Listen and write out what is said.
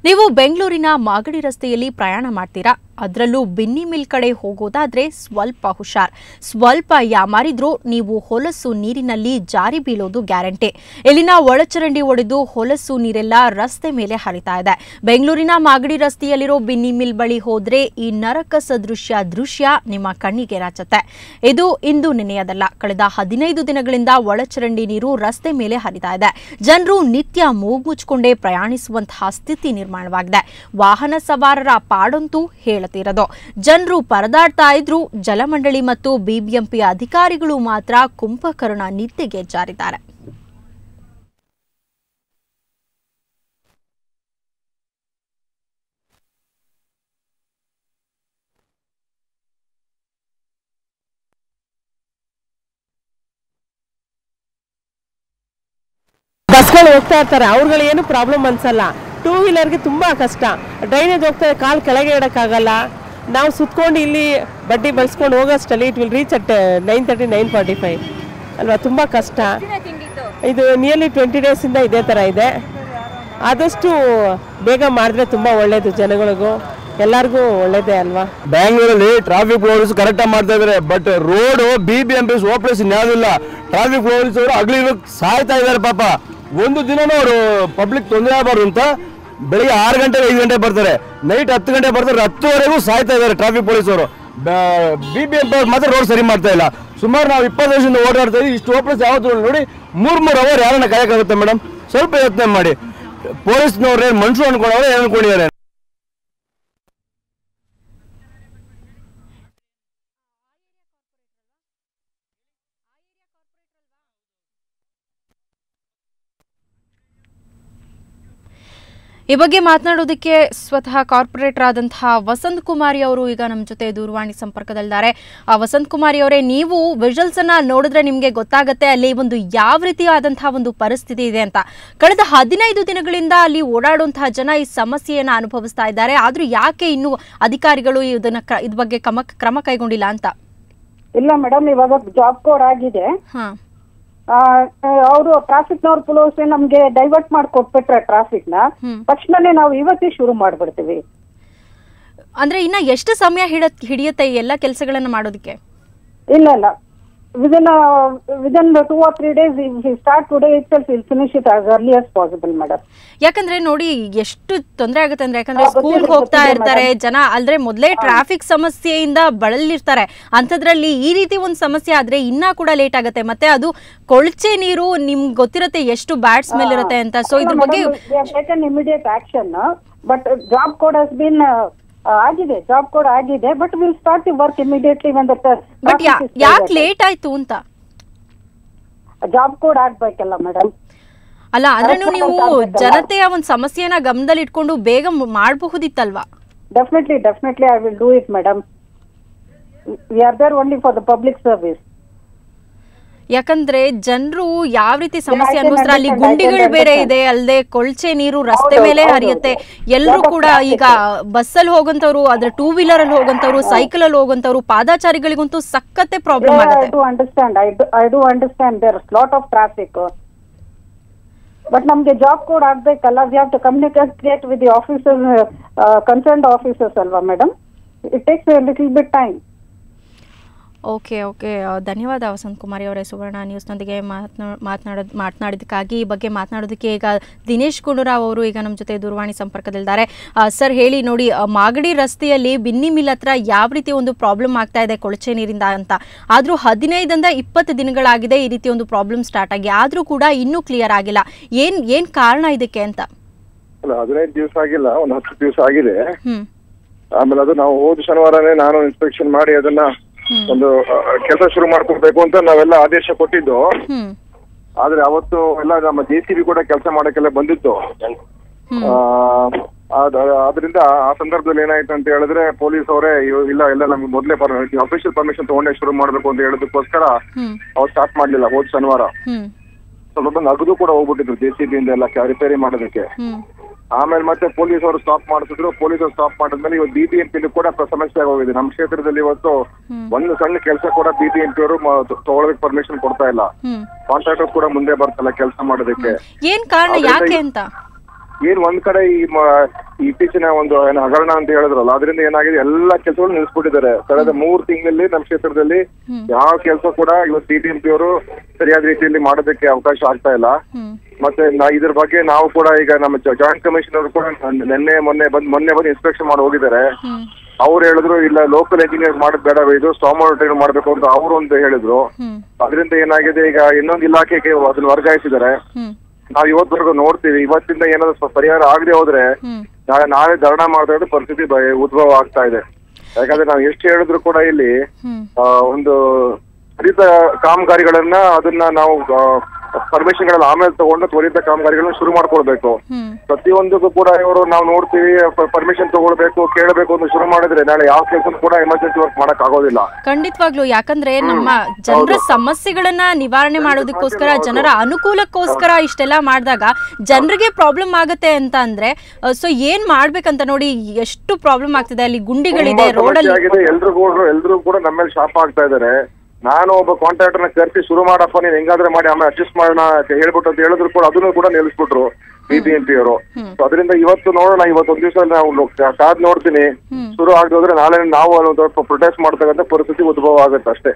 ನೀವು ಬೆಂಗಳೂರಿನ ಮಾಗಡಿ ರಸ್ತೆಯಲ್ಲಿ ಪ್ರಯಾಣ ಮಾಡ್ತೀರಾ, ಅದರಲ್ಲೂ ಬಿನ್ನಿ ಮಿಲ್ ಕಡೆ ಹೋಗೋದಾದ್ರೆ ಸ್ವಲ್ಪ ಹುಷಾರ್. ಸ್ವಲ್ಪ ಯಾಮಾರಿದ್ರೂ ನೀವು ಹೊಲಸು ನೀರಿನಲ್ಲಿ ಜಾರಿ ಬೀಳೋದು ಗ್ಯಾರಂಟಿ. ಇಲ್ಲಿನ ಒಳಚರಂಡಿ ಒಡೆದು ಹೊಲಸು ನೀರೆಲ್ಲ ರಸ್ತೆ ಮೇಲೆ ಹರಿತಾ ಇದೆ. ಬೆಂಗಳೂರಿನ ಮಾಗಡಿ ರಸ್ತೆಯಲ್ಲಿರೋ ಬಿನ್ನಿ ಮಿಲ್ ಬಳಿ ಹೋದ್ರೆ ಈ ನರಕ ಸದೃಶ್ಯ ದೃಶ್ಯ ನಿಮ್ಮ ಕಣ್ಣಿಗೆ ರಾಚುತ್ತೆ. ಇದು ಇಂದು ನೆನೆಯದಲ್ಲ, ಕಳೆದ 15 ದಿನಗಳಿಂದ ಒಳಚರಂಡಿ ನೀರು ರಸ್ತೆ ಮೇಲೆ ಹರಿತಾ ಇದೆ. ಜನರು ನಿತ್ಯ ಮೂಗ್ಮುಚ್ಕೊಂಡೇ ಪ್ರಯಾಣಿಸುವಂತಹ ಸ್ಥಿತಿ ನಿರ್ಮಾಣವಾಗಿದೆ. ವಾಹನ ಸವಾರರ ಪಾಡಂತೂ ಹೇಳತಿರದು. ಜನರು ಪರದಾಡ್ತಾ ಇದ್ರು, ಜಲಮಂಡಳಿ ಮತ್ತು ಬಿಬಿಎಂಪಿ ಅಧಿಕಾರಿಗಳು ಮಾತ್ರ ಕುಂಭಕರ್ಣ ನಿದ್ದೆಗೆ ಜಾರಿದ್ದಾರೆ. ಬಸ್ಗಳು ಹೋಗ್ತಾ ಇರ್ತಾರೆ, ಅವ್ರುಗಳು ಏನು ಪ್ರಾಬ್ಲಮ್ ಅನ್ಸಲ್ಲ. ಟೂ ವೀಲರ್ಗೆ ತುಂಬಾ ಕಷ್ಟ. ಡ್ರೈನೇಜ್ ಹೋಗ್ತಾರೆ, ಕಾಲು ಕೆಳಗೆ ಇಡಕ್ಕಾಗಲ್ಲ. ನಾವು ಸುತ್ಕೊಂಡು ಇಲ್ಲಿ ಬಡ್ಡಿ ಬಳಸ್ಕೊಂಡು ಹೋಗೋಷ್ಟಲ್ಲಿ ಇಟ್ ವಿಲ್ ರೀಚ್ ಅಟ್ 9:30 9:45 ಅಲ್ವಾ. ತುಂಬ ಕಷ್ಟ. ಇದು ನಿಯರ್ಲಿ 20 days ಇಂದ ಇದೇ ಥರ ಇದೆ. ಆದಷ್ಟು ಬೇಗ ಮಾಡಿದ್ರೆ ತುಂಬ ಒಳ್ಳೇದು, ಜನಗಳಿಗೂ ಎಲ್ಲರಿಗೂ ಒಳ್ಳೇದೇ ಅಲ್ವಾ. ಬ್ಯಾಂಗ್ಳೂರಲ್ಲಿ ಟ್ರಾಫಿಕ್ ಪೊಲೀಸ್ ಕರೆಕ್ಟಾಗಿ ಮಾಡ್ತಾ ಇದ್ದಾರೆ, ಬಟ್ ರೋಡ್ BBMP ಆಪರೇಷನ್ ಯಾವುದಿಲ್ಲ. ಟ್ರಾಫಿಕ್ ಪೊಲೀಸ್ ಅವರು ಹಗಲು ಸಾಯ್ತಾ ಇದ್ದಾರೆ ಪಾಪ. ಒಂದು ದಿನನೂ ಅವರು ಪಬ್ಲಿಕ್ ತೊಂದರೆ ಆಗಬಾರ್ದು ಅಂತ ಬೆಳಿಗ್ಗೆ 6 ಗಂಟೆ 5 ಗಂಟೆ ಬರ್ತಾರೆ, ನೈಟ್ 10 ಗಂಟೆ ಬರ್ತಾರೆ, 10ವರೆಗೂ ಸಾಯ್ತಾ ಇದ್ದಾರೆ ಟ್ರಾಫಿಕ್ ಪೊಲೀಸ್ ಅವರು. BBMP ಅವ್ರು ಮಾತ್ರ ರೋಡ್ ಸರಿ ಮಾಡ್ತಾ ಇಲ್ಲ. ಸುಮಾರು ನಾವು 20 ವರ್ಷದಿಂದ ಓಡಾಡ್ತಾ ಇದ್ದೀವಿ. ಇಷ್ಟು ಓಪರೇಷನ್ ಯಾವತ್ತು ನೋಡಿ 3 ಅವರ್ ಯಾರನ್ನ ಕಾಯಕ್ಕಾಗುತ್ತೆ ಮೇಡಮ್? ಸ್ವಲ್ಪ ಯೋಚನೆ ಮಾಡಿ. ಪೊಲೀಸ್ನವ್ರು ಏನು ಮನುಷ್ಯರು ಅನ್ಕೊಂಡವ್ರೆ, ಏನು ಅನ್ಕೊಂಡಿದ್ದಾರೆ? ಈ ಬಗ್ಗೆ ಮಾತನಾಡೋದಕ್ಕೆ ಸ್ವತಃ ಕಾರ್ಪೊರೇಟರ್ ಆದಂತಹ ವಸಂತ್ ಕುಮಾರಿ ಅವರು ಈಗ ನಮ್ಮ ಜೊತೆ ದೂರವಾಣಿ ಸಂಪರ್ಕದಲ್ಲಿದ್ದಾರೆ. ವಸಂತ್ ಕುಮಾರಿ ಅವರೇ, ನೀವು ವಿಜುವಲ್ಸ್ ಅನ್ನ ನೋಡಿದ್ರೆ ನಿಮಗೆ ಗೊತ್ತಾಗುತ್ತೆ ಅಲ್ಲಿ ಒಂದು ಯಾವ ರೀತಿಯಾದಂತಹ ಒಂದು ಪರಿಸ್ಥಿತಿ ಇದೆ ಅಂತ. ಕಳೆದ 15 ದಿನಗಳಿಂದ ಅಲ್ಲಿ ಓಡಾಡುವಂತಹ ಜನ ಈ ಸಮಸ್ಯೆಯನ್ನು ಅನುಭವಿಸ್ತಾ ಇದ್ದಾರೆ. ಆದ್ರೂ ಯಾಕೆ ಇನ್ನು ಅಧಿಕಾರಿಗಳು ಇದ್ರ ಬಗ್ಗೆ ಕ್ರಮ ಕೈಗೊಂಡಿಲ್ಲ ಅಂತ? ಇಲ್ಲ ಮೇಡಮ್, ಇವಾಗ ಜಾಬ್ ಕೋಡ್ ಆಗಿದೆ. ಅವರು ಟ್ರಾಫಿಕ್ನವ್ರ ಪೊಲೀಸ್ ನಮ್ಗೆ ಡೈವರ್ಟ್ ಮಾಡಿ ಕೊಟ್ಬಿಟ್ರೆ ಟ್ರಾಫಿಕ್ ನ ತಕ್ಷಣನೇ ನಾವು ಇವತ್ತೇ ಶುರು ಮಾಡ್ಬಿಡ್ತೀವಿ. ಅಂದ್ರೆ ಇನ್ನ ಎಷ್ಟು ಸಮಯ ಹಿಡಿಯುತ್ತೆ ಎಲ್ಲ ಕೆಲಸಗಳನ್ನ ಮಾಡೋದಕ್ಕೆ? ಇಲ್ಲ, within 2 or 3 days if we start today itself we'll finish it as early as possible madam. ಯಾಕಂದ್ರೆ ನೋಡಿ ಎಷ್ಟು ತೊಂದರೆ ಆಗುತ್ತೆ ಅಂದ್ರೆ, ಯಾಕಂದ್ರೆ ಸ್ಕೂಲ್ ಹೋಗ್ತಾ ಇರ್ತಾರೆ ಜನ, ಅಲ್ದ್ರೆ ಮೊದಲೇ ಟ್ರಾಫಿಕ್ ಸಮಸ್ಯೆಯಿಂದ ಬಳಲಿರ್ತಾರೆ. ಅಂತದ್ರಲ್ಲಿ ಈ ರೀತಿ ಒಂದು ಸಮಸ್ಯೆ ಆದ್ರೆ ಇನ್ನ ಕೂಡ ಲೇಟ್ ಆಗುತ್ತೆ. ಮತ್ತೆ ಅದು ಕೊಳಚೆ ನೀರು, ನಿಮ್ಗೆ ಗೊತ್ತಿರುತ್ತೆ ಎಷ್ಟು ಬ್ಯಾಡ್ ಸ್ಮೆಲ್ ಇರುತ್ತೆ ಅಂತ. ಸೊ ಇದ್ರ ಬಗ್ಗೆ immediate action. But job code has been ಆಗಿದೆ, ಜಾಬ್ ಕೋಡ್ ಆಗಿದೆ, but will start the work immediately when the but ಯಾಕೆ ಲೇಟ್ ಆಯ್ತು ಅಂತ? ಜಾಬ್ ಕೋಡ್ ಆಗ್ಬೇಕಲ್ಲ ಮೇಡಮ್. ಅಲ್ಲ, ಅದನ್ನು ನೀವು ಜನತೆಯ ಒಂದು ಸಮಸ್ಯೆನ ಗಮನದಲ್ಲಿ ಇಟ್ಕೊಂಡು ಬೇಗ ಮಾಡಬಹುದಿತ್ತಲ್ವಾ? Definitely I will do it madam. We are there only for the public service. ಯಾಕಂದ್ರೆ ಜನರು ಯಾವ ರೀತಿ ಸಮಸ್ಯೆ ಅನುಭವಿಸ್ತಾರೆ, ಅಲ್ಲಿ ಗುಂಡಿಗಳು ಬೇರೆ ಇದೆ, ಅಲ್ಲದೆ ಕೊಳಚೆ ನೀರು ರಸ್ತೆ ಮೇಲೆ ಹರಿಯುತ್ತೆ. ಎಲ್ಲರೂ ಕೂಡ ಈಗ ಬಸ್ಸಲ್ಲಿ ಹೋಗಂತವ್ರು, ಅದ್ರ 2 ವೀಲರ್ ಅಲ್ಲಿ ಹೋಗಂತವ್ರು, ಸೈಕಲ್ ಅಲ್ಲಿ ಹೋಗಂತವ್ರು, ಪಾದಾಚಾರಿಗಳಿಗಂತೂ ಸಖತ್ತೆ ಪ್ರಾಬ್ಲಮ್ ಆಗುತ್ತೆ. I do understand there is lot of traffic. But ನಮ್ಗೆ ಜಾಬ್ ಕೋಡ್ ಆಗ್ಬೇಕಲ್ಲ. We have to communicate with the officers, concerned officers ಅಲ್ವಾ madam. It takes a little bit time. Okay, ಧನ್ಯವಾದ ವಸಂತ್ ಕುಮಾರಿ ಅವರೇ. ಸುವರ್ಣ ನ್ಯೂಸ್ನೊಂದಿಗೆ ಮಾತನಾಡಿದ್ದಕ್ಕಾಗಿ. ಈ ಬಗ್ಗೆ ಮಾತನಾಡೋದಕ್ಕೆ ಈಗ ದಿನೇಶ್ ಗುಂಡೂರಾವ್ ಅವರು ಈಗ ನಮ್ಮ ಜೊತೆ ದೂರವಾಣಿ ಸಂಪರ್ಕದಲ್ಲಿದ್ದಾರೆ. ಸರ್ ಹೇಳಿ, ನೋಡಿ ಮಾಗಡಿ ರಸ್ತೆಯಲ್ಲಿ ಬಿನ್ನಿ ಮಿಲ್ ಹತ್ರ ಯಾವ ರೀತಿ ಒಂದು ಪ್ರಾಬ್ಲಮ್ ಆಗ್ತಾ ಇದೆ ಕೊಳಚೆ ನೀರಿಂದ ಅಂತ. ಆದರೂ 15ರಿಂದ 20 ದಿನಗಳಾಗಿದೆ ಈ ರೀತಿ ಒಂದು ಪ್ರಾಬ್ಲಮ್ ಸ್ಟಾರ್ಟ್ ಆಗಿ, ಆದರೂ ಕೂಡ ಇನ್ನೂ ಕ್ಲಿಯರ್ ಆಗಿಲ್ಲ. ಏನ್ ಕಾರಣ ಇದಕ್ಕೆ ಅಂತ? 15 ದಿವಸ ಆಗಿಲ್ಲ, ಒಂದು 10 ದಿವಸ ಆಗಿದೆ. ಆಮೇಲೆ ಅದು ನಾವು ಹೋದ ಶನಿವಾರನೇ ನಾನು ಇನ್ಸ್ಪೆಕ್ಷನ್ ಮಾಡಿ ಅದನ್ನ ಒಂದು ಕೆಲಸ ಶುರು ಮಾಡ್ಕೊಡ್ಬೇಕು ಅಂತ ನಾವೆಲ್ಲ ಆದೇಶ ಕೊಟ್ಟಿದ್ದು. ಆದ್ರೆ ಅವತ್ತು ಎಲ್ಲ ನಮ್ಮ JCB ಕೂಡ ಕೆಲಸ ಮಾಡಕ್ಕೆಲ್ಲ ಬಂದಿತ್ತು. ಆದ್ರಿಂದ ಆ ಸಂದರ್ಭದಲ್ಲಿ ಏನಾಯ್ತು ಅಂತ ಹೇಳಿದ್ರೆ ಪೊಲೀಸ್ ಅವರೇ ಇಲ್ಲ ನಮ್ಗೆ ಮೊದಲೇ ಅಫಿಷಿಯಲ್ ಪರ್ಮಿಷನ್ ತಗೊಂಡೇ ಶುರು ಮಾಡ್ಬೇಕು ಅಂತ ಹೇಳೋದಕ್ಕೋಸ್ಕರ ಅವ್ರು ಸ್ಟಾರ್ಟ್ ಮಾಡ್ಲಿಲ್ಲ ಹೋದ್ ಶನಿವಾರ. ಸ್ವಲ್ಪ ನಗದು ಕೂಡ ಹೋಗ್ಬಿಟ್ಟಿದ್ರು JCB ಇಂದ ಎಲ್ಲ ರಿಪೇರಿ ಮಾಡೋದಕ್ಕೆ. ಆಮೇಲೆ ಮತ್ತೆ ಪೊಲೀಸ್ ಅವರು ಸ್ಟಾಪ್ ಮಾಡಿಸಿದ್ರು. ಪೊಲೀಸ್ ಅವರು ಸ್ಟಾಪ್ ಮಾಡಿದ್ಮೇಲೆ ಇವತ್ತು BBMP ಕೂಡ ಸಮಸ್ಯೆ ಆಗೋಗಿದೆ. ನಮ್ಮ ಕ್ಷೇತ್ರದಲ್ಲಿ ಇವತ್ತು ಒಂದು ಸಣ್ಣ ಕೆಲಸ ಕೂಡ BBMP ಅವರು ತಗೊಳ್ಳೋದಕ್ಕೆ ಪರ್ಮಿಷನ್ ಕೊಡ್ತಾ ಇಲ್ಲ. ಕಾಂಟ್ರಾಕ್ಟರ್ ಕೂಡ ಮುಂದೆ ಬರ್ತಾ ಇಲ್ಲ ಕೆಲಸ ಮಾಡೋದಕ್ಕೆ. ಏನ್ ಕಾರಣ, ಯಾಕೆ ಅಂತ? ಏನ್ ಒಂದ್ ಕಡೆ ಈ ಇತ್ತೀಚಿನ ಒಂದು ಏನು ಹಗರಣ ಅಂತ ಹೇಳಿದ್ರಲ್ಲ, ಅದರಿಂದ ಏನಾಗಿದೆ ಎಲ್ಲಾ ಕೆಲಸಗಳು ನಿಲ್ಲಿಸ್ಬಿಟ್ಟಿದ್ದಾರೆ. ಕಳೆದ 3 ತಿಂಗಳಲ್ಲಿ ನಮ್ಮ ಕ್ಷೇತ್ರದಲ್ಲಿ ಯಾವ ಕೆಲಸ ಕೂಡ ಇವತ್ತು CTMP ಅವರು ಸರಿಯಾದ ರೀತಿಯಲ್ಲಿ ಮಾಡೋದಕ್ಕೆ ಅವಕಾಶ ಆಗ್ತಾ ಇಲ್ಲ. ಮತ್ತೆ ಇದ್ರ ಬಗ್ಗೆ ನಾವು ಕೂಡ ಈಗ ನಮ್ಮ ಜಾಯಿಂಟ್ ಕಮಿಷನರ್ ಕೂಡ ಮೊನ್ನೆ ಬಂದು ಇನ್ಸ್ಪೆಕ್ಷನ್ ಮಾಡಿ ಹೋಗಿದ್ದಾರೆ. ಅವ್ರು ಹೇಳಿದ್ರು ಇಲ್ಲ ಲೋಕಲ್ ಇಂಜಿನಿಯರ್ ಮಾಡೋದ್ ಬೇಡ, ಇದು ಸ್ಟಾಮ್ ವಾಟರ್ ಟ್ರೈನ್ ಮಾಡ್ಬೇಕು ಅಂತ ಅವರು ಒಂದು ಹೇಳಿದ್ರು. ಅದರಿಂದ ಏನಾಗಿದೆ ಈಗ ಇನ್ನೊಂದು ಇಲಾಖೆಗೆ ಅದನ್ನ ವರ್ಗಾಯಿಸಿದ್ದಾರೆ. ನಾವು ಇವತ್ತವರೆಗೂ ನೋಡ್ತೀವಿ, ಇವತ್ತಿಂದ ಏನಾದ್ರು ಪರಿಹಾರ ಆಗದೆ ಹೋದ್ರೆ ನಾಳೆ ಧರಣ ಮಾಡ್ತಾ ಪರಿಸ್ಥಿತಿ ಉದ್ಭವ ಆಗ್ತಾ ಇದೆ. ಯಾಕಂದ್ರೆ ನಾವು ಎಷ್ಟು ಹೇಳಿದ್ರು ಕೂಡ ಇಲ್ಲಿ ಒಂದು ತ್ವರಿತ ಕಾಮಗಾರಿಗಳನ್ನ ಅದನ್ನ ನಾವು ಪರ್ಮಿಷನ್ ಗಳನ್ನ ಆಮೇಲೆ ತಗೊಂಡು ತ್ವರಿತ ಕಾಮಗಾರಿಗಳನ್ನ ಶುರು ಮಾಡ್ಕೊಳ್ಬೇಕು. ಪ್ರತಿಯೊಂದಕ್ಕೂ ಕೂಡ ಇವರು ನಾವು ನೋಡ್ತೀವಿ ಪರ್ಮಿಷನ್ ತಗೊಳ್ಬೇಕು ಕೇಳಬೇಕು ಅಂತ ಶುರು ಮಾಡಿದ್ರೆ ನಾಳೆ ಯಾವ ಕೆಲಸ ಕೂಡ ಎಮರ್ಜೆನ್ಸಿ ವರ್ಕ್ ಮಾಡಕ್ ಆಗೋದಿಲ್ಲ. ಖಂಡಿತವಾಗ್ಲು, ಯಾಕಂದ್ರೆ ನಮ್ಮ ಜನರ ಸಮಸ್ಯೆಗಳನ್ನ ನಿವಾರಣೆ ಮಾಡೋದಕ್ಕೋಸ್ಕರ, ಜನರ ಅನುಕೂಲಕ್ಕೋಸ್ಕರ ಇಷ್ಟೆಲ್ಲ ಮಾಡಿದಾಗ ಜನರಿಗೆ ಪ್ರಾಬ್ಲಮ್ ಆಗುತ್ತೆ ಅಂತ ಅಂದ್ರೆ ಸೊ ಏನ್ ಮಾಡ್ಬೇಕಂತ ನೋಡಿ ಎಷ್ಟು ಪ್ರಾಬ್ಲಮ್ ಆಗ್ತಿದೆ. ಅಲ್ಲಿ ಗುಂಡಿಗಳಿದೆ, ರೋಡ್ ಅಲ್ಲಿ ಎಲ್ರು ಕೂಡ ನಮ್ಮ ಮೇಲೆ ಶಾಪ ಆಗ್ತಾ ಇದಾರೆ. ನಾನು ಒಬ್ಬ ಕಾಂಟ್ರಾಕ್ಟರ್ ನ ಕರೆಸಿ ಶುರು ಮಾಡಪ್ಪ ನೀನ್ ಹೆಂಗಾದ್ರೆ ಮಾಡಿ ಆಮೇಲೆ ಅಡ್ಜಸ್ಟ್ ಮಾಡೋಣ ಅಂತ ಹೇಳ್ಬಿಟ್ಟು ಅಂತ ಹೇಳಿದ್ರು ಕೂಡ ಅದನ್ನು ಕೂಡ ನಿಲ್ಲಿಸ್ಬಿಟ್ರು BBMP ಅವರು. ಅದರಿಂದ ಇವತ್ತು ನೋಡೋಣ, ಇವತ್ತೊಂದ್ ದಿವಸ ನಾವು ಕಾದ್ ನೋಡ್ತೀನಿ. ಶುರು ಆಗದೆ ಹೋದ್ರೆ ನಾಳೆ ನಾವು ಪ್ರೊಟೆಸ್ಟ್ ಮಾಡ್ತಕ್ಕಂಥ ಪರಿಸ್ಥಿತಿ ಉದ್ಭವ ಆಗುತ್ತೆ ಅಷ್ಟೇ.